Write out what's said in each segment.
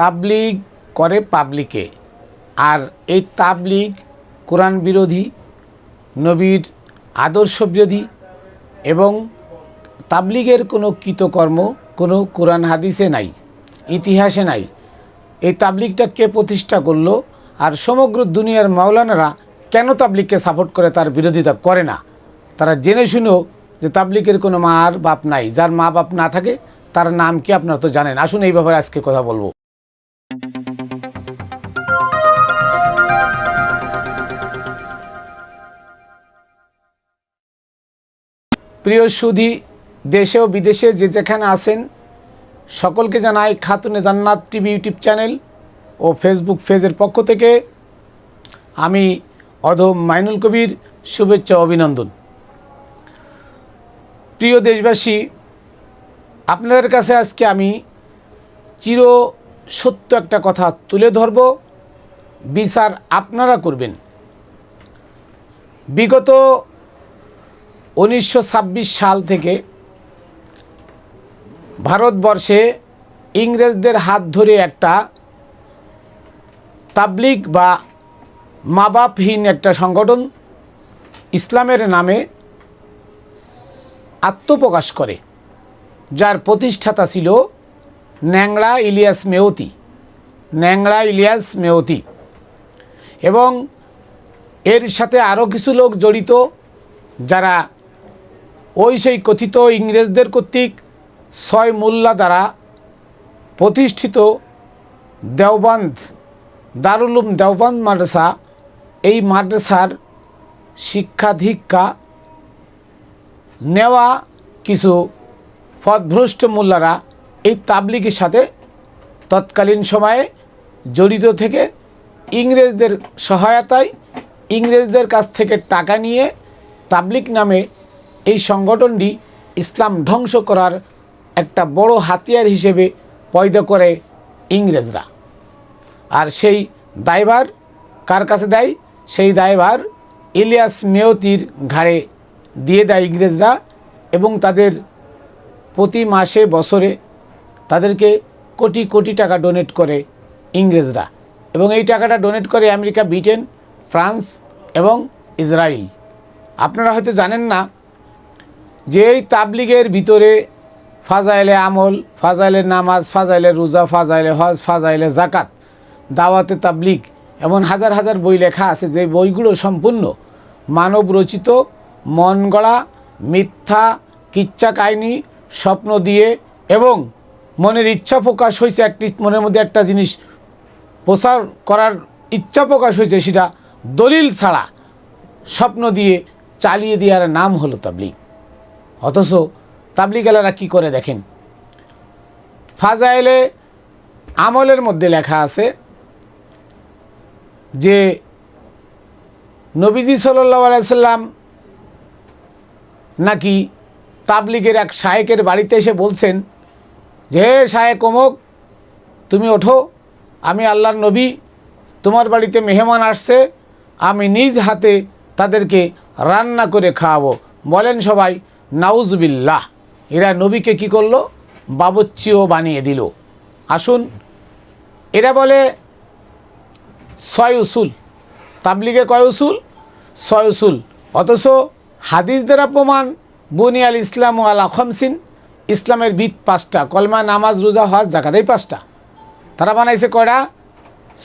তাবলিগ করে পাবলিকে, আর এই তাবলিগ কোরআন বিরোধী, নবীর আদর্শ বিরোধী এবং তাবলিগের কোনো কৃতকর্ম কোনো কোরআন হাদিসে নাই, ইতিহাসে নাই। এই তাবলিগটা কে প্রতিষ্ঠা করলো, আর সমগ্র দুনিয়ার মাওলানারা কেন তাবলিগকে সাপোর্ট করে, তার বিরোধিতা করে না? তারা জেনে শুনেও যে তাবলিগের কোনো মা আর বাপ নাই, যার মা বাপ না থাকে তার নাম কি আপনারা তো জানেন। আসুন এই ব্যাপারে আজকে কথা বলবো। প্রিয় সুধী, দেশে ও বিদেশে যে যেখানে আছেন সকলকে জানাই খাতুনে জান্নাত টিভি ইউটিউব চ্যানেল ও ফেসবুক পেজের পক্ষ থেকে আমি অধম মাইনুল কবির শুভেচ্ছা অভিনন্দন। প্রিয় দেশবাসী, আপনাদের কাছে আজকে আমি চির সত্য একটা কথা তুলে ধরব, বিচার আপনারা করবেন। বিগত 1926 সাল থেকে ভারতবর্ষে ইংরেজদের হাত ধরে একটা তাবলিগ বা মা বাপহীন একটা সংগঠন ইসলামের নামে আত্মপ্রকাশ করে, যার প্রতিষ্ঠাতা ছিল ন্যাংরা ইলিয়াস মেওতি এবং এর সাথে আরও কিছু লোক জড়িত, যারা সেই কথিত ইংরেজদের কর্তৃক 6 মোল্লা দ্বারা প্রতিষ্ঠিত দেওবন্দ দারুল উলুম দেওবন্দ মাদ্রাসা, এই মাদ্রাসার শিক্ষা দীক্ষা নেওয়া কিছু পথভ্রষ্ট মোল্লারা এই তাবলিগের সাথে তৎকালীন সময়ে জড়িত থেকে ইংরেজদের সহায়তায় ইংরেজদের কাছ থেকে টাকা নিয়ে তাবলিগ নামে এই সংগঠনটি ইসলাম ধ্বংস করার একটা বড় হাতিয়ার হিসেবে পয়দা করে ইংরেজরা। আর সেই দায়ভার কার কাছে দেয়? সেই দায়ভার ইলিয়াস মেওতির ঘাড়ে দিয়ে দেয় ইংরেজরা, এবং তাদের প্রতি মাসে বছরে তাদেরকে কোটি কোটি টাকা ডোনেট করে ইংরেজরা, এবং এই টাকাটা ডোনেট করে আমেরিকা, ব্রিটেন, ফ্রান্স এবং ইসরায়েল। আপনারা হয়তো জানেন না যে এই তাবলিগের ভিতরে ফাজাইলে আমল, ফাজাইলে নামাজ, ফাজাইলে রোজা, ফাজাইলে হজ, ফাজাইলে জাকাত, দাওয়াতে তাবলিগ এমন হাজার হাজার বই লেখা আছে, যে বইগুলো সম্পূর্ণ মানব রচিত, মন গড়া, মিথ্যা, কিচ্ছা কাহিনী, স্বপ্ন দিয়ে এবং মনের ইচ্ছা প্রকাশ হয়েছে, মনের মধ্যে একটা জিনিস প্রচার করার ইচ্ছা প্রকাশ হয়েছে, সেটা দলিল ছাড়া স্বপ্ন দিয়ে চালিয়ে দেওয়ার নাম হলো তাবলিগ। অথচ তাবলিগেলারা কি করে দেখেন, ফাজাইলে আমলের মধ্যে লেখা আছে যে নবীজি সাল্লাল্লাহু আলাইহি সাল্লাম নাকি তাবলিগের এক শায়েকের বাড়িতে এসে বলছেন যে, হে শায়েক অমুক, তুমি ওঠো, আমি আল্লাহর নবী, তোমার বাড়িতে মেহমান আসছে, আমি নিজ হাতে তাদেরকে রান্না করে খাওয়াবো। বলেন সবাই নাউজুবিল্লাহ। এরা নবীকে কি করলো? বাবুচ্চিও বানিয়ে দিল। আসুন, এরা বলে 6 উসুল, তাবলিগে কয় উসুল? 6 উসুল। অথচ হাদিস দ্বারা প্রমাণ বুনিয়াল ইসলাম আলা খামসিন, ইসলামের ভিত 5টা, কলমা, নামাজ, রোজা, হজ, জাকাত, এই 5টা। তারা বানাইছে কয়টা?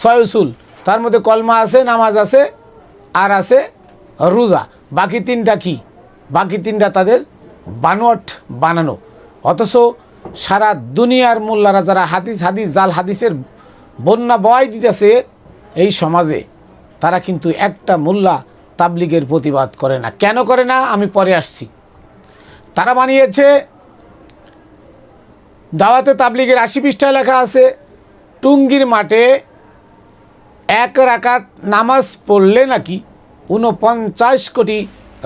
6 উসুল। তার মধ্যে কলমা আছে, নামাজ আছে, আর আছে রোজা। বাকি 3টা কি? বাকি 3টা তাদের বানোয়াট বানানো। অথচ সারা দুনিয়ার মোল্লারা যারা হাদিস জাল হাদিসের বন্যা বয় দিতেছে এই সমাজে, তারা কিন্তু একটা মোল্লা তাবলিগের প্রতিবাদ করে না। কেন করে না? আমি পরে আসছি। তারা বানিয়েছে দাওয়াতে তাবলিগের 80 পৃষ্ঠায় লেখা আছে, টুঙ্গির মাঠে 1 রাকাত নামাজ পড়লে নাকি 49 কোটি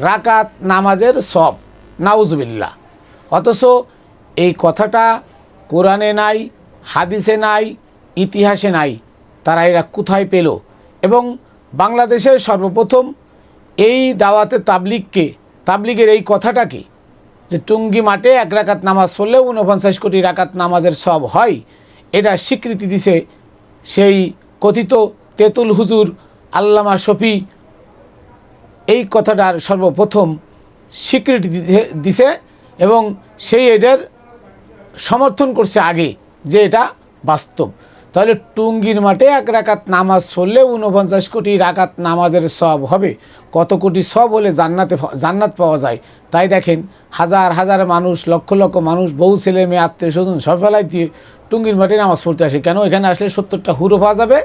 রাকাত নামাজের সব। নাউজুবিল্লাহ। অথচ এই কথাটা কোরআনে নাই, হাদিসে নাই, ইতিহাসে নাই। তারা এরা কোথায় পেল? এবং বাংলাদেশের সর্বপ্রথম এই দাওয়াতে তাবলিগের এই কথাটাকে, যে টুঙ্গি মাঠে 1 রাকাত নামাজ পড়লে 49 কোটি রাকাত নামাজের সব হয়, এটা স্বীকৃতি দিছে সেই কথিত তেঁতুল হুজুর আল্লামা শফি এই কথাটার সর্বপ্রথম স্বীকৃতি দিছে এবং সেই এটার সমর্থন করছে আগে যে এটা বাস্তব। তাহলে টুঙ্গির মাঠে 1 রাকাত নামাজ পড়লে 49 কোটি রাকাত নামাজের সওয়াব হবে। কত কোটি সওয়াব হলে জান্নাত পাওয়া যায়। তাই দেখেন হাজার হাজার মানুষ, লক্ষ লক্ষ মানুষ, বহু ছেলে মেয়ে, আত্মীয় স্বজন সব ফেলাই দিয়ে টুঙ্গির মাঠে নামাজ পড়তে আসে। কেন? এখানে আসলে 70টা হুরো পাওয়া যাবে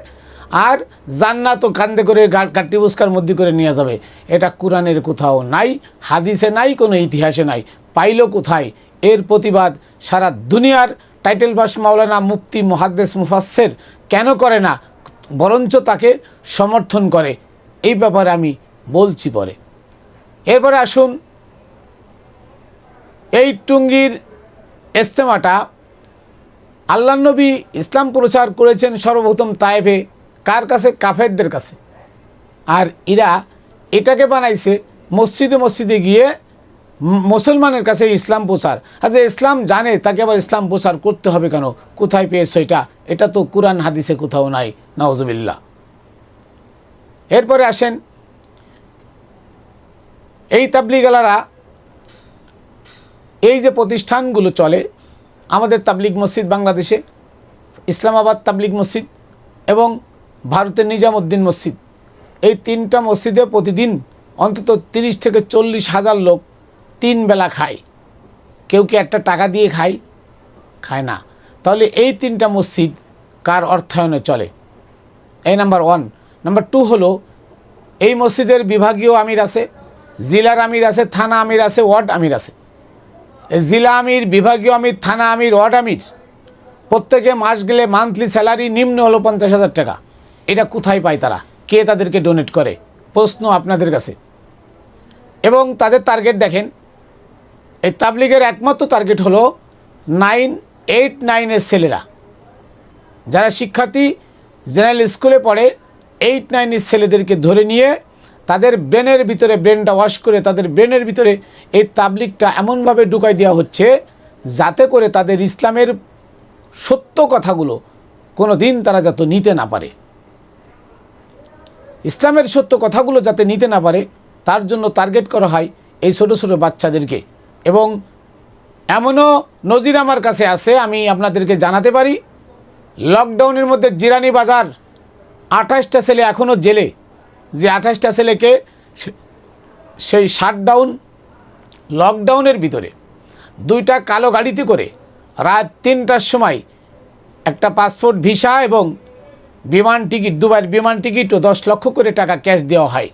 আর জান্নাতও কান্দে করে গাট্টি বুসকার মধ্যে করে নিয়ে যাবে। এটা কোরআনের কোথাও নাই, হাদিসে নাই, কোনো ইতিহাসে নাই। পাইল কোথায়? এর প্রতিবাদ সারা দুনিয়ার টাইটেল পাস মাওলানা, মুফতি, মুহাদ্দিস, মুফাসসির কেন করে না, বরঞ্চ তাকে সমর্থন করে। এই ব্যাপারে আমি বলছি পরে। এরপরে আসুন, এই টুঙ্গির ইজতেমাটা আল্লাহর নবী ইসলাম প্রচার করেছেন সর্বপ্রথম তায়েফে। কার কাছে? কাফেরদের কাছে। আর এরা এটাকে বানাইছে মসজিদে মসজিদে গিয়ে মুসলমানের কাছে ইসলাম প্রচার। আচ্ছা, ইসলাম জানে, তাকে আবার ইসলাম প্রচার করতে হবে কেন? কোথায় পেয়েছো এটা? এটা তো কুরআন হাদিসে কোথাও নাই, নাউজুবিল্লাহ। এরপরে আসেন, এই তাবলিগালারা, এই যে প্রতিষ্ঠানগুলো চলে, আমাদের তাবলিগ মসজিদ বাংলাদেশে, ইসলামাবাদ তাবলিগ মসজিদ এবং ভারতের নিজামুদ্দিন মসজিদ, এই 3টা মসজিদে প্রতিদিন অন্তত 30 থেকে 40 হাজার লোক 3 বেলা খায়। কেউ কি একটা টাকা দিয়ে খায় না। তাহলে এই 3টা মসজিদ কার অর্থায়নে চলে? এই নাম্বার 1। নাম্বার 2 হলো, এই মসজিদের বিভাগীয় আমির আছে, জেলার আমির আছে, থানা আমির আছে, ওয়ার্ড আমির আছে। জেলা আমির, বিভাগীয় আমির, থানা আমির, ওয়ার্ড আমির প্রত্যেকে মাস গেলে মান্থলি স্যালারি নিম্ন হলো 50,000 টাকা। এটা কোথায় পায় তারা? কে তাদেরকে ডোনেট করে? প্রশ্ন আপনাদের কাছে। এবং তাদের টার্গেট দেখেন, এই তাবলিগের একমাত্র টার্গেট হলো 9, 8, 9 ছেলেরা, যারা শিক্ষার্থী জেনারেল স্কুলে পড়ে, 8, 9 ছেলেদেরকে ধরে নিয়ে তাদের ব্রেনের ভিতরে, ব্রেনটা ওয়াশ করে তাদের ব্রেনের ভিতরে এই তাবলিগটা এমনভাবে ঢুকাই দেওয়া হচ্ছে যাতে করে তাদের ইসলামের সত্য কথাগুলো কোনো দিন তারা যাতে নিতে না পারে। ইসলামের সত্য কথাগুলো যাতে নিতে না পারে তার জন্য টার্গেট করা হয় এই ছোট ছোট বাচ্চাদেরকে। এবং এমনও নজির আমার কাছে আছে, আমি আপনাদেরকে জানাতে পারি। লকডাউনের মধ্যে জিরানি বাজার 28টা ছেলে এখনও জেলে, যে 28টা ছেলেকে সেই লকডাউনের ভিতরে 2টা কালো গাড়িতে করে রাত 3টার সময় একটা পাসপোর্ট, ভিসা এবং বিমান টিকিট, দুবাইয়ের বিমান টিকিট ও 10 লক্ষ করে টাকা ক্যাশ দেওয়া হয়।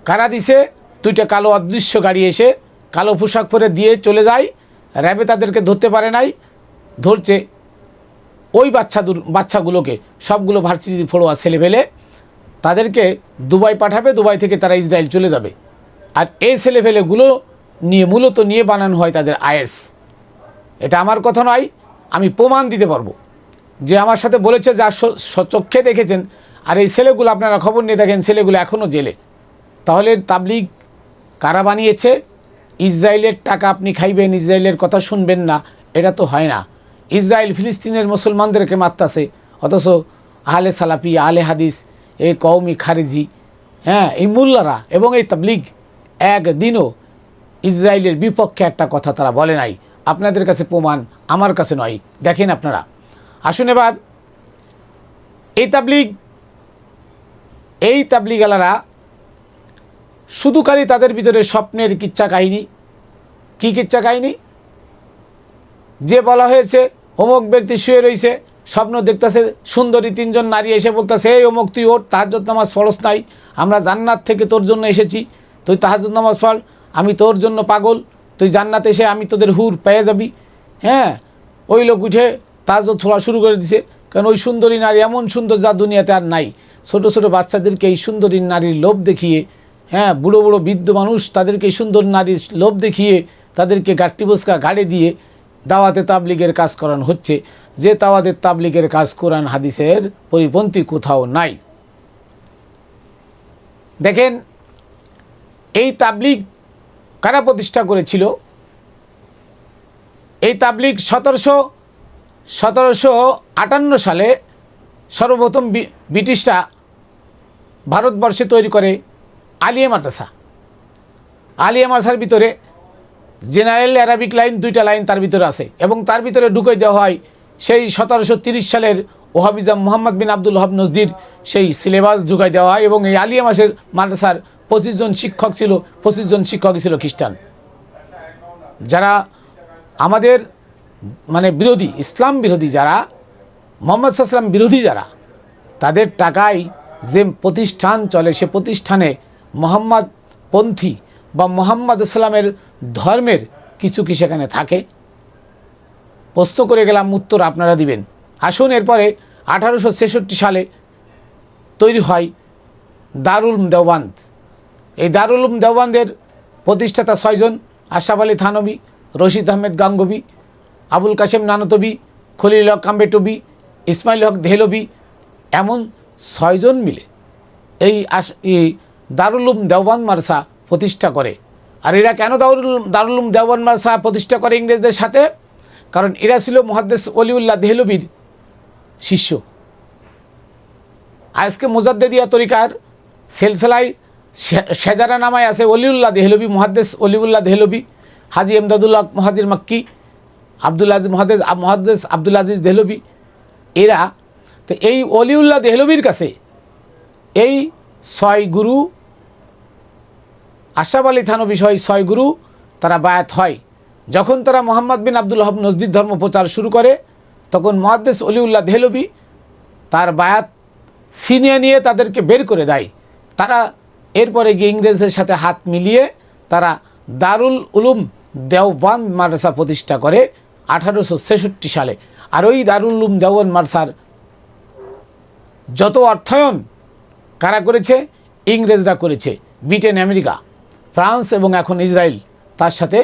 কারা দিছে? 2টা কালো অদৃশ্য গাড়ি এসে কালো পোশাক পরে দিয়ে চলে যায়। র্যাবে তাদেরকে ধরতে পারে নাই, ধরছে ওই বাচ্চাগুলোকে, সবগুলো ভার্সিটি পড়ুয়া ছেলে ফেলে তাদেরকে দুবাই পাঠাবে, দুবাই থেকে তারা ইসরায়েল চলে যাবে। আর এই ছেলেফেলেগুলো নিয়ে বানানো হয় তাদের আইএস। এটা আমার কথা নয়, আমি প্রমাণ দিতে পারবো, যে আমার সাথে বলেছে, যা চোখে দেখেছেন। আর এই ছেলেগুলো আপনারা খবর নিয়ে দেখেন, ছেলেগুলো এখনও জেলে। তাহলে তাবলিগ কারা বানিয়েছে? ইসরায়েলের টাকা আপনি খাইবেন, ইসরায়েলের কথা শুনবেন না, এটা তো হয় না। ইসরায়েল ফিলিস্তিনের মুসলমানদেরকে মারতাছে, অথচ আহলে সালাফি, আহলে হাদিস, এই কওমি খারিজি, এই মোল্লারা এবং এই তাবলিগ একদিনও ইসরায়েলের বিপক্ষে একটা কথা তারা বলে নাই। আপনাদের কাছে প্রমাণ, আমার কাছে নয়, দেখেন আপনারা। আসুন এবার, এই তাবলিগালারা শুধু খালি তাদের ভিতরে স্বপ্নের কিচ্ছা কাহিনী। কি কিচ্ছা কাহিনী? যে বলা হয়েছে অমুক ব্যক্তি শুয়ে রয়েছে, স্বপ্ন দেখতেছে, সুন্দরী 3জন নারী এসে বলতেছে, এই অমুক তুই ওঠ, তাহাজ্জুদ নামাজ ফরজ নাই, আমরা জান্নাত থেকে তোর জন্য এসেছি, তুই তাহাজ্জুদ নামাজ পড়, আমি তোর জন্য পাগল, তুই জান্নাতে এসে আমি তোদের হুর পেয়ে যাবি। ওই লোক উঠে তাহাজ্জুদ পড়া শুরু করে দিছে, কারণ ওই সুন্দরী নারী এমন সুন্দর যা দুনিয়াতে আর নাই। ছোট ছোট বাচ্চাদেরকে এই সুন্দরী নারীর লোভ দেখিয়ে, বুড়ো বুড়ো বৃদ্ধ মানুষ তাদেরকে এই সুন্দর নারীর লোভ দেখিয়ে তাদেরকে গাট্টি বসকা গাড়ি দিয়ে দাওয়াতে তাবলিগের কাজ করানো হচ্ছে, যে দাওয়াতে তাবলিগের কাজ কোরআন হাদিসের পরিপন্থী কোথাও নাই। দেখেন, এই তাবলিগ কারা প্রতিষ্ঠা করেছিল? এই তাবলিগ 1758 সালে সর্বপ্রথম ব্রিটিশরা ভারতবর্ষে তৈরি করে আলিয়া মাদ্রাসা। আলিয়া মাদ্রাসার ভিতরে জেনারেল অ্যারাবিক লাইন 2টা লাইন তার ভিতরে আছে, এবং তার ভিতরে ঢুকে দেওয়া হয় সেই 1730 সালের ওহাবিজম মোহাম্মদ বিন আব্দুল ওহাব নজদির সেই সিলেবাস ঢুকাই দেওয়া হয়। এবং এই আলিয়া মাদ্রাসার 25 জন শিক্ষক ছিল, 25 জন শিক্ষকই ছিল খ্রিস্টান, যারা আমাদের মানে বিরোধী, ইসলাম বিরোধী যারা, মোহাম্মদ সাল্লাম বিরোধী যারা, তাদের টাকায় যে প্রতিষ্ঠান চলে, সে প্রতিষ্ঠানে মোহাম্মদপন্থী বা মোহাম্মদ ইসলামের ধর্মের কিছু কি সেখানে থাকে? প্রশ্ন করে গেলাম, উত্তর আপনারা দিবেন। আসুন, এরপরে 1866 সালে তৈরি হয় দারুল উলুম দেওবান্দ। এই দারুল উলুম দেওবান্দের প্রতিষ্ঠাতা 6 জন: আশরাফ আলী থানভী, রশিদ আহমেদ গাঙ্গুহি, আবুল কাসেম নানতবী, খলিল হক কাম্বেটবী, ইসমাইল হক দেহলভী, এমন 6 জন মিলে এই দারুল উলুম দেওবান্দ মাদ্রাসা প্রতিষ্ঠা করে। আর এরা কেন দারুল উলুম দেওবান্দ মাদ্রাসা প্রতিষ্ঠা করে ইংরেজদের সাথে? কারণ এরা ছিল মুহাদ্দিস ওলিউল্লাহ দেহলভীর শিষ্য। আজকে মুজাদ্দেদিয়া তরিকার সিলসিলায় শেজারা নামায় আছে ওলিউল্লাহ দেহলভী, মুহাদ্দিস ওলিউল্লাহ দেহলভী, হাজি এমদাদুল্লাহ মুহাজির মক্কি, মুহাদ্দিস আব্দুল আজিজ দেহলভী। এরা তো এই ওলিউল্লাহ দেহলভীর কাছে এই 6 গুরু, আশরাফ আলী থানভী সহ 6 গুরু তারা বায়াত হয়। যখন তারা মোহাম্মদ বিন আব্দুল ওহাব নজদির ধর্ম প্রচার শুরু করে, তখন মুহাদ্দিস ওলিউল্লাহ দেহলভী তার বায়াত ছিনিয়ে নিয়ে তাদেরকে বের করে দেয়। তারা এরপরে গিয়ে ইংরেজদের সাথে হাত মিলিয়ে তারা দারুল উলুম দেওবান্দ মাদ্রাসা প্রতিষ্ঠা করে 1866 সালে। আর ওই দারুল উলুম দেওবান্দ মাদ্রাসার যত অর্থায়ন কারা করেছে? ইংরেজরা করেছে। ব্রিটেন, আমেরিকা, ফ্রান্স এবং এখন ইসরায়েল তার সাথে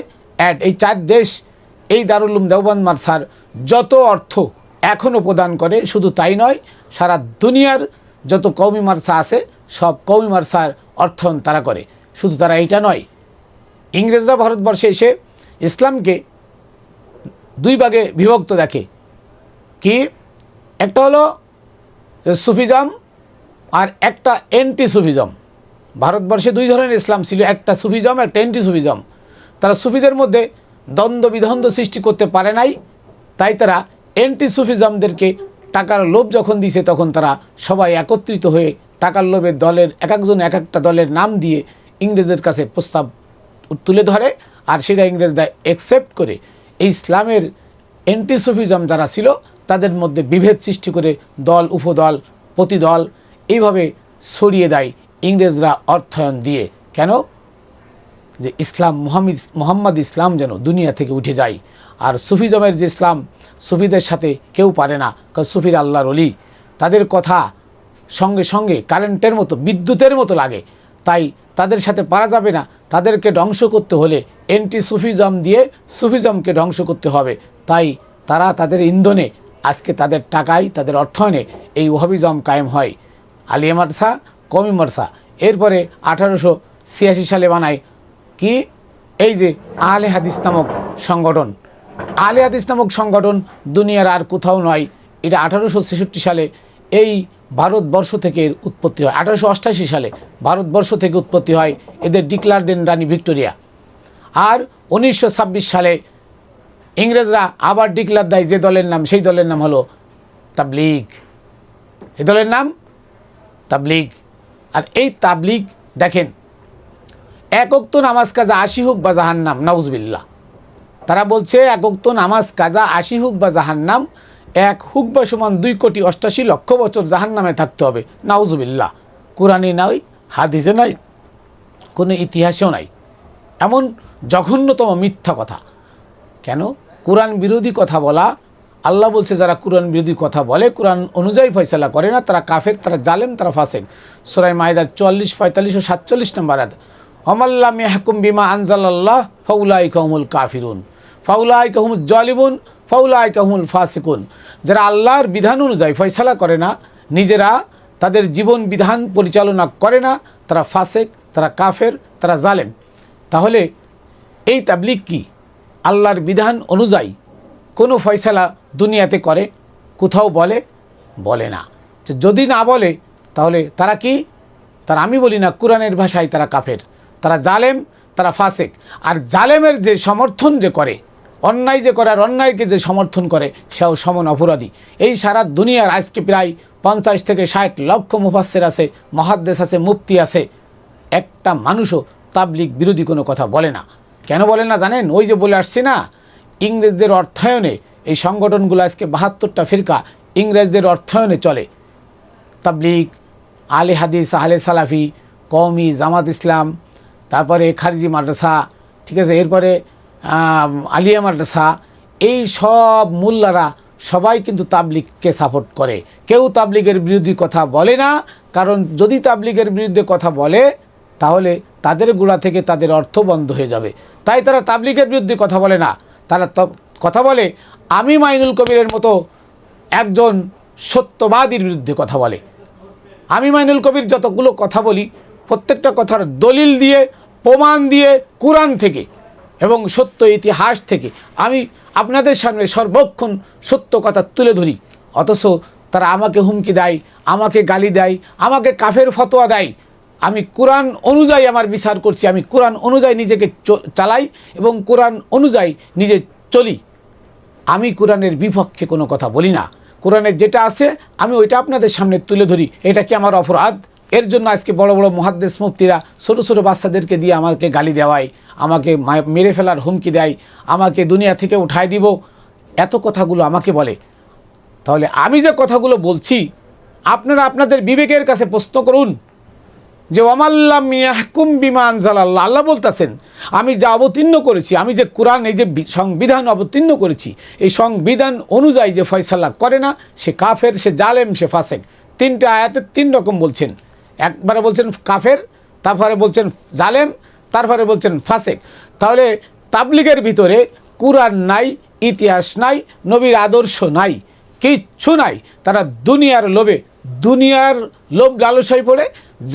এই 4 দেশ এই দারুল উলুম দেওবান্দ মাদ্রাসার যত অর্থ এখনও প্রদান করে। শুধু তাই নয়, সারা দুনিয়ার যত কওমি মাদ্রাসা আছে সব কওমি মাদ্রাসার অর্থায়ন তারা করে। শুধু তারা এইটা নয়, ইংরেজরা ভারতবর্ষে এসে ইসলামকে 2 ভাগে বিভক্ত দেখে। কি? একটা হলো সুফিজম আর একটা অ্যান্টি সুফিজম। ভারতবর্ষে 2 ধরনের ইসলাম ছিল, একটা সুফিজম, একটা অ্যান্টি সুফিজম। তারা সুফিদের মধ্যে দ্বন্দ্ব বিদ্বন্দ্ব সৃষ্টি করতে পারে নাই, তাই তারা অ্যান্টি সুফিজমদেরকে টাকার লোভ যখন দিছে, তখন তারা সবাই একত্রিত হয়ে টাকার লোভে দলের এক একজন এক একটা দলের নাম দিয়ে ইংরেজদের কাছে প্রস্তাব তুলে ধরে, আর সেটা ইংরেজরা অ্যাকসেপ্ট করে এই ইসলামের অ্যান্টি সুফিজম যারা ছিল তাদের মধ্যে বিভেদ সৃষ্টি করে দল, উপদল, প্রতিদল এইভাবে ছড়িয়ে দেয় ইংরেজরা অর্থায়ন দিয়ে। কেন? যে ইসলাম, মোহাম্মদ ইসলাম যেন দুনিয়া থেকে উঠে যায়। আর সুফিজমের যে ইসলাম, সুফিদের সাথে কেউ পারে না, কারণ সুফির আল্লাহর ওলি, তাদের কথা সঙ্গে সঙ্গে কারেন্টের মতো, বিদ্যুতের মতো লাগে। তাই তাদের সাথে পারা যাবে না। তাদেরকে ধ্বংস করতে হলে অ্যান্টি সুফিজম দিয়ে সুফিজমকে ধ্বংস করতে হবে। তাই তারা তাদের ইন্ধনে, আজকে তাদের টাকায়, তাদের অর্থায়নে এই ওহাবিজম কায়েম হয়। আলিয়া মাদ্রাসা, কওমি মাদ্রাসা। এরপরে 1886 সালে বানায় কি? এই যে আহলে হাদিস নামক সংগঠন। আহলে হাদিস নামক সংগঠন দুনিয়ার আর কোথাও নয়। এটা 1866 সালে এই ভারতবর্ষ থেকে উৎপত্তি হয়। 1888 সালে ভারতবর্ষ থেকে উৎপত্তি হয়। এদের ডিক্লার দেন রানী ভিক্টোরিয়া। আর 1926 সালে ইংরেজরা আবার ডিক্লার দেয় যে দলের নাম, সেই দলের নাম হলো তাবলিগ। এই দলের নাম তাবলিগ। আর এই তাবলিগ দেখেন, 1 ওয়াক্ত নামাজ কাজা 80 হোক বা জাহান্নাম, নাউজুবিল্লাহ। তারা বলছে 1 ওয়াক্ত নামাজ কাজা 80 হোক বা জাহান্নাম, 1 হুক বা সমান 2,88,00,000 বছর জাহান্নামে থাকতে হবে, নাউজুবিল্লাহ। কোরআনে নাই, হাদিসে নাই, কোনো ইতিহাসেও নাই। এমন জঘন্যতম মিথ্যা কথা। কেন? কোরআন বিরোধী কথা বলা। আল্লাহ বলছে যারা কোরআন বিরোধী কথা বলে, কোরআন অনুযায়ী ফয়সালা করে না, তারা কাফের, তারা জালেম, তারা ফাসেক। সূরা মাইদার 44, 45 ও 47 নম্বর আয়াত। ওয়ামাল্লাম ইয়াহকুম বিমা আনজালাল্লাহ ফাউলাইকা হুমুল কাফিরুন ফাউলাইকা হুমুজ জালিমুন ফাউলাইকা হুমুল ফাসিকুন। যারা আল্লাহর বিধান অনুযায়ী ফয়সালা করে না, নিজেরা তাদের জীবন বিধান পরিচালনা করে না, তারা ফাসেক, তারা কাফের, তারা জালেম। তাহলে এই তাবলিগ কি আল্লাহর বিধান অনুযায়ী কোনো ফয়সালা দুনিয়াতে করে? কোথাও বলে? বলে না। যে যদি না বলে তাহলে তারা কি, তারা আমি বলি না কোরআনের ভাষায় তারা কাফের, তারা জালেম, তারা ফাসেক। আর জালেমের যে সমর্থন যে করে, অন্যায় যে করে আর অন্যায়কে যে সমর্থন করে, সেও সমান অপরাধী। এই সারা দুনিয়ার আজকে প্রায় 50 থেকে 60 লক্ষ মুফাসসির আছে, মুহাদ্দিস আছে, মুফতি আছে, একটা মানুষও তাবলিগ বিরোধী কোনো কথা বলে না। কেন বলে না জানেন? ওই যে বলে আসছি না, ইংরেজদের অর্থায়নে এই সংগঠনগুলো আজকে 72টা ফিরকা ইংরেজদের অর্থায়নে চলে। তাবলিগ, আলে হাদিস, আহলে সালাফি, কওমি, জামাত ইসলাম, তারপরে খারিজি মাদ্রাসা, ঠিক আছে, এরপরে আলিয়া মাদ্রাসা, এই সব মোল্লারা সবাই কিন্তু তাবলিগকে সাপোর্ট করে। কেউ তাবলিগের বিরোধী কথা বলে না, কারণ যদি তাবলিগের বিরুদ্ধে কথা বলে তাহলে তাদের গোড়া থেকে তাদের অর্থ বন্ধ হয়ে যাবে। তাই তারা তাবলিগের বিরুদ্ধে কথা বলে না, তারা কথা বলে আমি মাইনুল কবিরের মতো একজন সত্যবাদীর বিরুদ্ধে কথা বলে। আমি মাইনুল কবির যতগুলো কথা বলি প্রত্যেকটা কথার দলিল দিয়ে, প্রমাণ দিয়ে, কোরআন থেকে এবং সত্য ইতিহাস থেকে আমি আপনাদের সামনে সর্বক্ষণ সত্য কথা তুলে ধরি। অথচ তারা আমাকে হুমকি দেয়, আমাকে গালি দেয়, আমাকে কাফের ফতোয়া দেয়। আমি কোরআন অনুযায়ী আমার বিচার করছি, আমি কোরআন অনুযায়ী নিজেকে চালাই এবং কোরআন অনুযায়ী নিজে চলি। আমি কোরআনের বিপক্ষে কোনো কথা বলি না। কোরআনের যেটা আছে আমি ওইটা আপনাদের সামনে তুলে ধরি। এটা কি আমার অপরাধ? এর জন্য আজকে বড় বড় মুহাদ্দিস মুফতিরা ছোটো ছোটো বাচ্চাদেরকে দিয়ে আমাকে গালি দেওয়ায়, আমাকে মেরে ফেলার হুমকি দেয়, আমাকে দুনিয়া থেকে উঠায় দিব, এত কথাগুলো আমাকে বলে। তাহলে আমি যে কথাগুলো বলছি আপনারা আপনাদের বিবেকের কাছে প্রশ্ন করুন যে ওয়ামাল্লাম ইয়াহকুম বিমা আনজালাল্লাহ, আল্লাহ বলতেছেন আমি যা অবতীর্ণ করেছি, আমি যে কোরআন, এই যে সংবিধান অবতীর্ণ করেছি, এই সংবিধান অনুযায়ী যে ফয়সালা করে না সে কাফের, সে জালেম, সে ফাসেক। 3টে আয়াতে 3 রকম বলছেন। একবারে বলছেন কাফের, তারপরে বলছেন জালেম, তারপরে বলছেন ফাসেক। তাহলে তাবলিগের ভিতরে কোরআন নাই, ইতিহাস নাই, নবীর আদর্শ নাই, কিচ্ছু নাই। তারা দুনিয়ার লোভে, দুনিয়ার লোভ লালসায় পড়ে,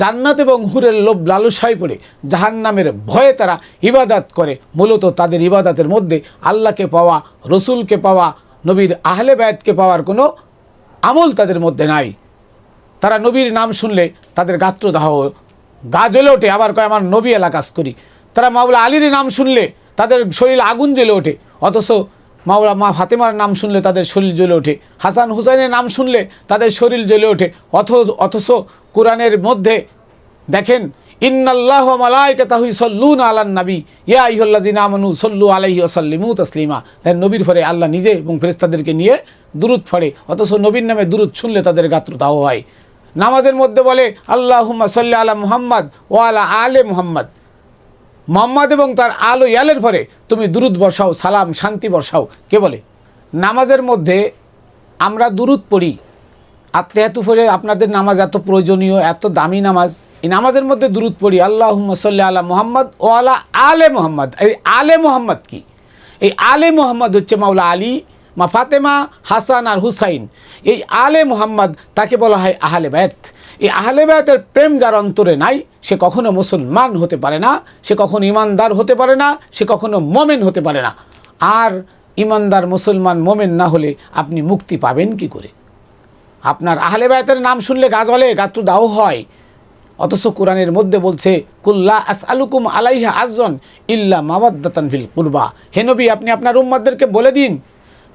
জান্নাত এবং হুরের লোভ লালসায় পড়ে জাহান্নামের ভয়ে তারা ইবাদত করে। মূলত তাদের ইবাদতের মধ্যে আল্লাহকে পাওয়া, রসুলকে পাওয়া, নবীর আহলে বায়াতকে পাওয়ার কোনো আমল তাদের মধ্যে নাই। তারা নবীর নাম শুনলে তাদের গাত্রদাহ গা জ্বলে ওঠে, আবার কয় আমার নবী এলা কাজ করি। তারা মাওলা আলীর নাম শুনলে তাদের শরীর আগুন জ্বলে ওঠে, অথচ মাওলা মা ফাতেমার নাম শুনলে তাদের শরীর জ্বলে ওঠে। হাসান হুসাইনের নাম শুনলে তাদের শরীর জ্বলে ওঠে। অথচ কোরআনের মধ্যে দেখেন ইন্নাল্লাহু ওয়া মালাইকাতাহু ইউসাল্লুনা আলান নবী ইয়া আইয়ুহাল্লাযিনা আমানু সাল্লু আলাইহি ওয়া সাল্লিমু তাসলিমা। তাই নবীর পরে আল্লাহ নিজে এবং ফেরেশতাদেরকে নিয়ে দুরূদ পড়ে, অথচ নবীর নামে দুরূদ শুনলে তাদের গাত্রদাহ হয়। নামাজের মধ্যে বলে আল্লাহুম্মা সাল্লি আলা মুহাম্মদ ওয়া আলা আলে মুহাম্মদ, মোহাম্মদ এবং তার আলো ইয়ালের পরে তুমি দুরূদ বর্ষাও, সালাম শান্তি বর্ষাও। কে বলে? নামাজের মধ্যে আমরা দুরূদ পড়ি, আত্মায়াতু পড়ে। আপনাদের নামাজ এত প্রয়োজনীয়, এত দামি নামাজ, এই নামাজের মধ্যে দুরূদ পড়ি আল্লাহুম্মা সাল্লি আলা মুহাম্মদ ও আলা আলে মুহাম্মদ। এই আলে মুহাম্মদ কি? এই আলে মুহাম্মদ হচ্ছে মাওলা আলী, মা ফাতেমা, হাসান আর হুসাইন। এই আলে মুহাম্মদ তাকে বলা হয় আহলে বায়াত। এই আহলে বায়াতের প্রেম যার অন্তরে নাই সে কখনো মুসলমান হতে পারে না, সে কখনো ইমানদার হতে পারে না, সে কখনো মোমেন হতে পারে না। আর ইমানদার, মুসলমান, মোমেন না হলে আপনি মুক্তি পাবেন কি করে? আপনার আহলে বায়াতের নাম শুনলে গা জ্বলে, গাত্রদাহ হয়। অথচ কোরআনের মধ্যে বলছে কুল্লা আসআলুকুম আলাইহা আজরান ইল্লা মাওয়াদ্দাতান ফিল কুরবা। হে নবী, আপনি আপনার উম্মতদেরকে বলে দিন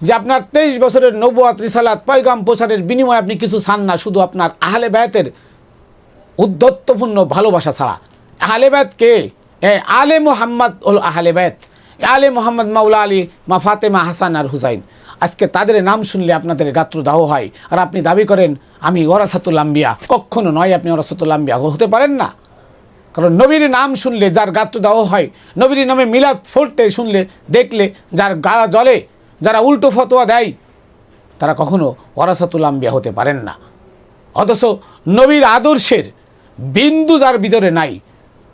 যে আপনার 23 বছরের নবুয়ত, রিসালাত, পয়গাম প্রচারের বিনিময়ে আপনি কিছু চান না, শুধু আপনার আহলে বায়াতের উদ্ধত্তপূর্ণ ভালোবাসা ছাড়া। আহলে বায়াত কে? আলে মুহাম্মদ হল আহলে বায়াত। আলে মুহাম্মদ মাওলা আলী, মা ফাতেমা, হাসান আর হুসাইন। আজকে তাদের নাম শুনলে আপনাদের গাত্রদাহ হয়, আর আপনি দাবি করেন আমি ওয়ারাসাতুল আম্বিয়া। কখনো নয়, আপনি ওয়ারাসাতুল আম্বিয়া হতে পারেন না। কারণ নবীর নাম শুনলে যার গাত্রদাহ হয়, নবীর নামে মিলাদ পড়তে শুনলে, দেখলে যার গা জ্বলে, যারা উল্টো ফতোয়া দেয়, তারা কখনো ওয়ারাসাতুল আম্বিয়া হতে পারেন না। অথচ নবীর আদর্শের বিন্দু যার ভিতরে নাই,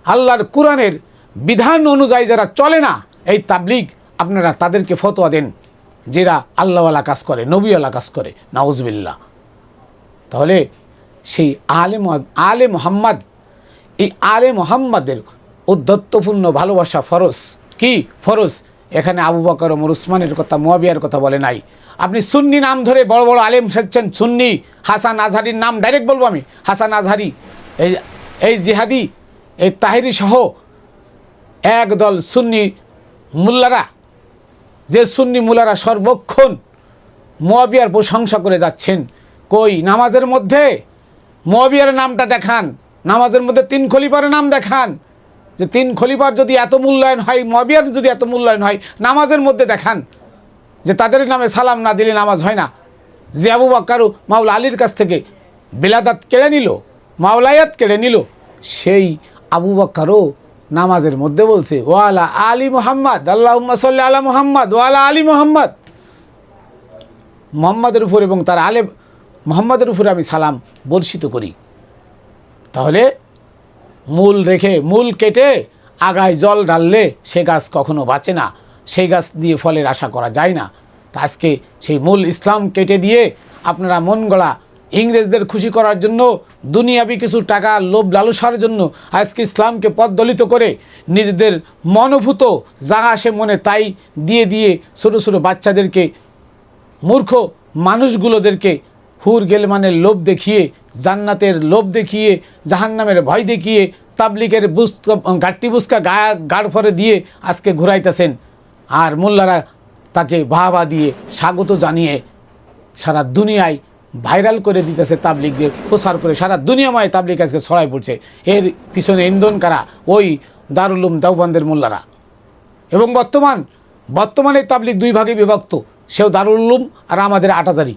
আল্লাহর কোরআনের বিধান অনুযায়ী যারা চলে না, এই তাবলিগ, আপনারা তাদেরকে ফতোয়া দেন যারা আল্লাহওয়ালা কাজ করে, নবীওয়ালা কাজ করে, নাউজুবিল্লাহ। তাহলে সেই আলে মুহাম্মদ, এই আলে মুহাম্মদের উদ্ধত্তপূর্ণ ভালোবাসা ফরজ। কি ফরজ? এখানে আবু বকর ওমর উসমানের কথা, মুয়াবিয়ার কথা বলে নাই। আপনি সুন্নি নাম ধরে বড় বড় আলেম সেচ্ছেন, সুন্নি হাসান আজহারির নাম ডাইরেক্ট বলবো আমি, হাসান আজহারি, এই জিহাদি, এই তাহিরি সহ একদল সুন্নি মুল্লারা, যে সুন্নি মুল্লারা সর্বক্ষণ মুয়াবিয়ার প্রশংসা করে যাচ্ছেন। কই নামাজের মধ্যে মুয়াবিয়ার নামটা দেখান, নামাজের মধ্যে 3 খলিফার নাম দেখান, যে 3 খলিফার যদি এত মূল্যায়ন হয়, মুয়াবিয়ার যদি এত মূল্যায়ন হয়, নামাজের মধ্যে দেখান যে তাদের নামে সালাম না দিলে নামাজ হয় না। যে আবু বকর মাওলা আলীর কাছ থেকে বিলাদাত কেড়ে নিল, মাওলায়াত কেড়ে নিল, সেই আবু বকরও নামাজের মধ্যে বলছে ওয়ালা আলী মুহাম্মদ, আল্লাহুম্মা সাল্লি আলা মুহাম্মদ ওয়ালা আলী মুহাম্মদ, মুহাম্মাদের উপর এবং তার আলে মুহাম্মাদের উপরে আমি সালাম বর্ষিত করি। তাহলে মূল রেখে, মূল কেটে আগায় জল ঢাললে সে গাছ কখনো বাঁচে না, সেই গাছ দিয়ে ফলের আশা করা যায় না। আজকে সেই মূল ইসলাম কেটে দিয়ে আপনারা মন গড়া ইংরেজদের খুশি করার জন্য, দুনিয়াবি কিছু টাকা লোভ লালসার জন্য আজকে ইসলামকে পদদলিত করে নিজেদের মনোভূত যা আসে মনে তাই দিয়ে দিয়ে ছোটো ছোটো বাচ্চাদেরকে, মূর্খ মানুষগুলোদেরকে হুর গেলমানের লোভ দেখিয়ে, জান্নাতের লোভ দেখিয়ে, জাহান্নামের ভয় দেখিয়ে, তাবলিগের গাট্টি বুস্কা গাড় ফরে দিয়ে আজকে ঘুরাইতেছেন। আর মোল্লারা তাকে বাহবা দিয়ে স্বাগত জানিয়ে সারা দুনিয়ায় ভাইরাল করে দিতেছে, তাবলিগদের প্রচার করে সারা দুনিয়াময় তাবলিগ আজকে ছড়াই পড়ছে। এর পিছনে ইন্ধন কারা? ওই দারুল উলুম দেওবন্দের মোল্লারা। এবং বর্তমানে তাবলিগ 2 ভাগে বিভক্ত, সেও দারুল উলুম আর আমাদের আটাজারি,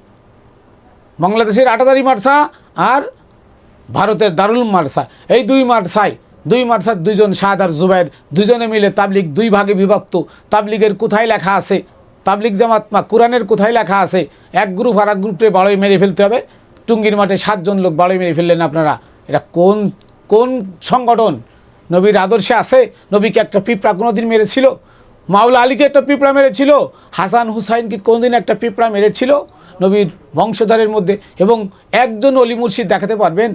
বাংলাদেশের আটাজারি মাদ্রাসা আর ভারতের দারুল উলুম মাদ্রাসা। এই 2 মাদ্রাসার 2জন শাহাদ আর জুবাইর, 2জনে মিলে তাবলিগ 2 ভাগে বিভক্ত। তাবলিগের কোথায় লেখা আছে, তাবলিগ জামাত কোরআনের কোথায় লেখা আছে এক গ্রুপ আর এক গ্রুপে বাড়ই মেরে ফেলতে হবে? টুঙ্গির মাঠে 7 জন লোক বাড়ই মেরে ফেললেন আপনারা। এটা কোন সংগঠন? নবীর আদর্শে আছে? নবীকে একটা পিঁপড়া কোনোদিন মেরেছিল? মাওলা আলীকে একটা পিঁপড়া মেরেছিল? হাসান হুসাইনকে কোনদিন একটা পিঁপড়া মেরেছিল নবীর বংশধরের মধ্যে? এবং একজন অলি মুর্শিদ দেখাতে পারবেন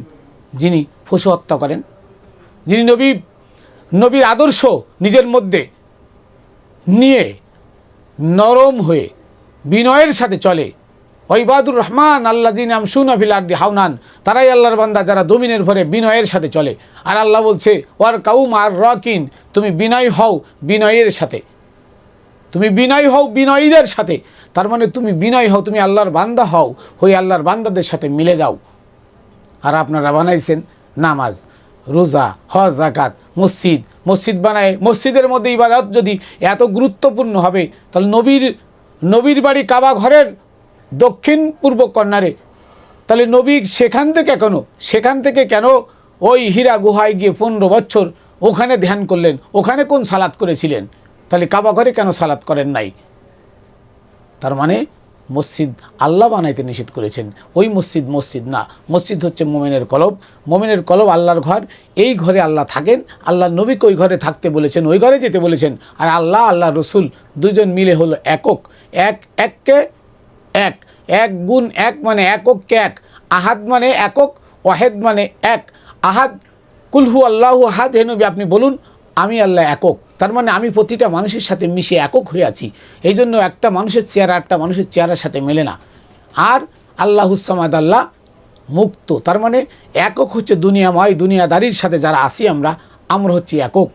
যিনি পশু হত্যা করেন, যিনি নবীর আদর্শ নিজের মধ্যে নিয়ে নরম হয়ে বিনয়ের সাথে চলে? ওয়াইবাদুর রহমান আল্লাযিনা ইয়ামশুনা ফিল আরদি হাওনান, তারাই আল্লাহর বান্দা যারা জমিনের ভরে বিনয়ের সাথে চলে। আর আল্লাহ বলছে ওয়ার কাউম আর রাকিন, তুমি বিনয় হও বিনয়ের সাথে, তুমি বিনয় হও বিনয়ীদের সাথে। তার মানে তুমি বিনয় হও, তুমি আল্লাহর বান্দা হও, হয়ে আল্লাহর বান্দাদের সাথে মিলে যাও। আর আপনারা বানাইছেন নামাজ, রোজা, হজ, জাকাত, মসজিদ বানায়। মসজিদের মধ্যে ইবাদত যদি এত গুরুত্বপূর্ণ হবে, তাহলে নবীর বাড়ি কাবা ঘরের দক্ষিণ পূর্ব কর্নারে, তাহলে নবী সেখান থেকে কেন ওই হীরা গুহায় গিয়ে 15 বছর ওখানে ধ্যান করলেন? ওখানে কোন সালাত করেছিলেন? তাহলে কাবা ঘরে কেন সালাত করেন নাই? তার মানে মসজিদ আল্লাহ বানাইতে নিষেধ করেছেন, ওই মসজিদ না। মসজিদ হচ্ছে মোমেনের কলব, মোমেনের কলব আল্লাহর ঘর। এই ঘরে আল্লাহ থাকেন, আল্লাহ নবীকে ওই ঘরে থাকতে বলেছেন, ওই ঘরে যেতে বলেছেন। আর আল্লাহ রসুল 2জন মিলে হলো একক। এক গুণ এক মানে এককে এক, আহাদ মানে একক, ওয়াহেদ মানে এক। আহাদ কুলহু আল্লাহু আহাদ, হে নবী আপনি বলুন আমি আল্লাহ একক। তার মানে আমি প্রতিটা মানুষের সাথে মিশে একক হয়ে আছি। এই জন্য একটা মানুষের চেহারা একটা মানুষের চেহারার সাথে মেলে না। আর আল্লাহুস সামাদ, আল্লাহ মুক্ত। তার মানে একক হচ্ছে দুনিয়াময়, দুনিয়াদারির সাথে যারা আসি আমরা হচ্ছি একক।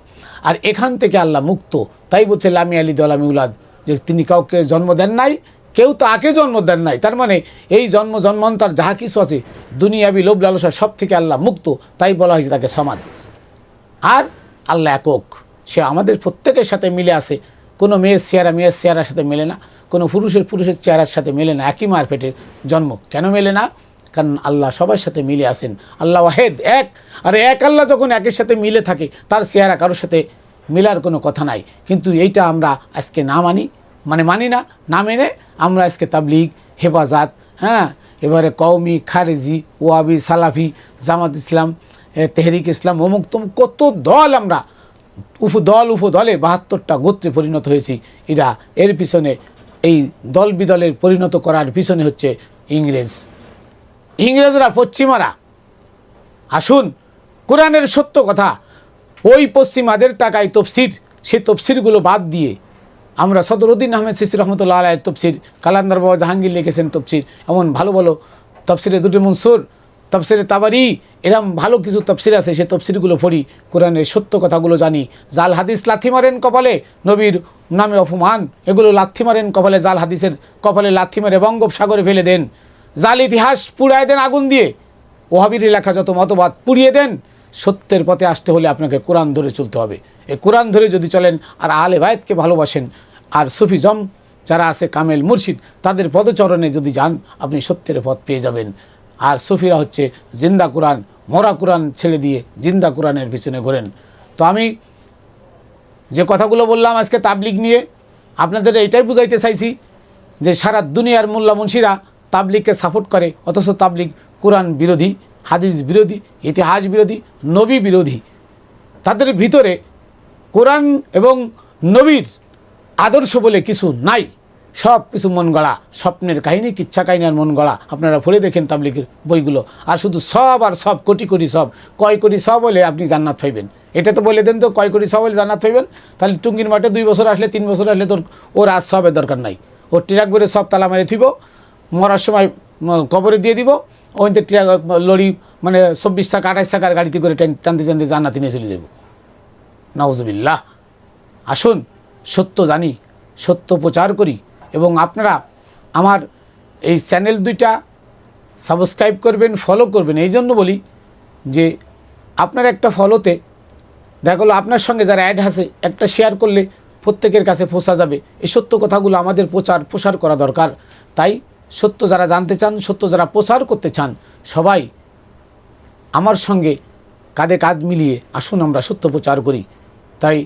আর এখান থেকে আল্লাহ মুক্ত। তাই বলছে লামি আলী দলামি উলাদ, যে তিনি কাউকে জন্ম দেন নাই, কেউ তাকে জন্ম দেন নাই। তার মানে এই জন্মান্তর যাহা কিছু আছে দুনিয়াবি লোভ লালসা সব থেকে আল্লাহ মুক্ত। তাই বলা হয়েছে তাকে সমাদ। আর আল্লাহ একক, সে আমাদের প্রত্যেকের সাথে মিলে আছে। কোনো মেয়ের চেহারার সাথে মেলে না, কোনো পুরুষের চেহারার সাথে মেলে না। একই মার পেটের জন্ম, কেন মেলে না? কারণ আল্লাহ সবার সাথে মিলে আসেন। আল্লাহ ওয়াহেদ, এক। আর এক আল্লাহ যখন একের সাথে মিলে থাকে, তার চেহারা কারোর সাথে মেলার কোনো কথা নাই। কিন্তু এইটা আমরা আজকে মানি না মেনে আমরা আজকে তাবলিগ, হেফাজত, এবারে কওমি, খারেজি, ওয়াবি, সালাফি, জামাত ইসলাম, তেহরিক ইসলাম, অমুক তমুক কত দল, আমরা উপদলে 72টা গোত্রে পরিণত হয়েছি। এর পিছনে এই দল বিদলের পরিণত করার পিছনে হচ্ছে ইংরেজরা, পশ্চিমারা। আসুন কোরআনের সত্য কথা, ওই পশ্চিমাদের টাকায় তফসির, সেই তফসিরগুলো বাদ দিয়ে আমরা সদরুদ্দিন আহমেদ সিসি রহমতুল্লাহ আলাইহির তফসির, কালান্দার বাবা জাহাঙ্গীর লিখেছেন তফসির, এমন ভালো ভালো তফসিরে দুটি মনসুর, তফসিরে তাবারি, এরম ভালো কিছু তফসির আছে, সেই তফসিরগুলো পড়ি, কোরআনের সত্য কথাগুলো জানি। জাল হাদিস লাথি মারেন কপালে, নবীর নামে অপমান, এগুলো লাথি মারেন কপালে, জাল হাদিসের কপালে লাথি মেরে বঙ্গোপসাগরে ফেলে দেন। জাল ইতিহাস পুড়ায় দেন আগুন দিয়ে, ওহাবির লেখা যত মতবাদ পুড়িয়ে দেন। সত্যের পথে আসতে হলে আপনাকে কোরআন ধরে চলতে হবে। এই কোরআন ধরে যদি চলেন আর আহলে বায়াতকে ভালোবাসেন আর সুফিজম যারা আছে কামেল মুর্শিদ তাদের পদচরণে যদি যান, আপনি সত্যের পথ পেয়ে যাবেন। আর সুফিরা হচ্ছে জিন্দা কোরআন, মরা কোরআন ছেড়ে দিয়ে জিন্দা কোরআনের পিছনে ঘোরেন। তো আমি যে কথাগুলো বললাম আজকে তাবলিগ নিয়ে, আপনাদের এইটাই বুঝাইতে চাইছি যে সারা দুনিয়ার মোল্লা মুন্সিরা তাবলিগকে সাপোর্ট করে, অথচ তাবলিগ কোরআন বিরোধী, হাদিস বিরোধী, ইতিহাস বিরোধী, নবী বিরোধী। তাদের ভিতরে কোরআন এবং নবীর আদর্শ বলে কিছু নাই, সব কিছু মন গড়া, স্বপ্নের কাহিনী, কিচ্ছা কাহিনী আর মন গড়া। আপনারা পড়ে দেখেন তাবলিগের বইগুলো, আর শুধু সব আর সব, কোটি কোটি সব, কয় কোটি সব হলে আপনি জান্নাত পাইবেন। এটা তো বলে দেন তো, কয় কোটি সব হলে জান্নাত পাইবেন। তাহলে টুঙ্গির মাঠে 2 বছর আসলে 3 বছর আসলে ওর আর সবের দরকার নাই। ওর ট্রাক করে সব তালা মেরে থুইব, মরার সময় কবরে দিয়ে দিব, ওইতে ট্রাক লরি মানে 24 টাকা 28 টাকার গাড়িতে করে টানতে টানতে জান্নাতে নিয়ে চলে যাব। নাউজুবিল্লাহ। আসুন সত্য জানি, সত্য প্রচার করি। এবং আপনারা আমার এই চ্যানেল 2টা সাবস্ক্রাইব করবেন, ফলো করবেন। এই জন্য বলি যে আপনার একটা ফলোতে দেখা গেলো আপনার সঙ্গে যারা অ্যাড আছে, একটা শেয়ার করলে প্রত্যেকের কাছে পৌঁছা যাবে। এই সত্য কথাগুলো আমাদের প্রসার করা দরকার। তাই সত্য যারা জানতে চান, সত্য যারা প্রচার করতে চান, সবাই আমার সঙ্গে কাঁধে কাঁধ মিলিয়ে আসুন আমরা সত্য প্রচার করি। তাই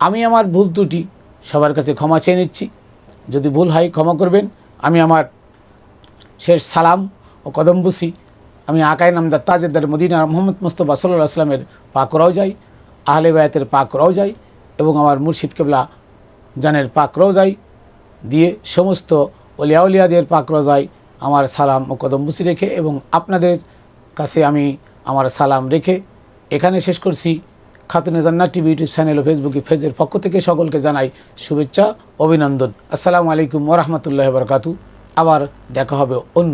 আমি আমার ভুল ত্রুটি সবার কাছে ক্ষমা চেয়ে নিচ্ছি। যদি ভুল হয় ক্ষমা করবেন। আমি আমার শেষ সালাম ও কদমবুসি আমি আকাই নামদার তাজেদার মদিনা মোহাম্মদ মুস্তাফা সাল্লাল্লাহু আলাইহি ওয়াসাল্লামের পাক রওজায়, আহলে বায়াতের পাক রওজায় এবং আমার মুর্শিদ কেবলা জানের পাক রওজায় দিয়ে সমস্ত ওলিয়া উলিয়াদের পাক রওজায় আমার সালাম ও কদমবুসি রেখে এবং আপনাদের কাছে আমি আমার সালাম রেখে এখানে শেষ করছি। খাতুনে জান্নাত টিভি ইউটিউব চ্যানেল ও ফেসবুকে পেজের পক্ষ থেকে সকলকে জানাই শুভেচ্ছা, অভিনন্দন। আসসালামু আলাইকুম ওয়া রাহমাতুল্লাহি ওয়া বারাকাতুহু। আবার দেখা হবে অন্য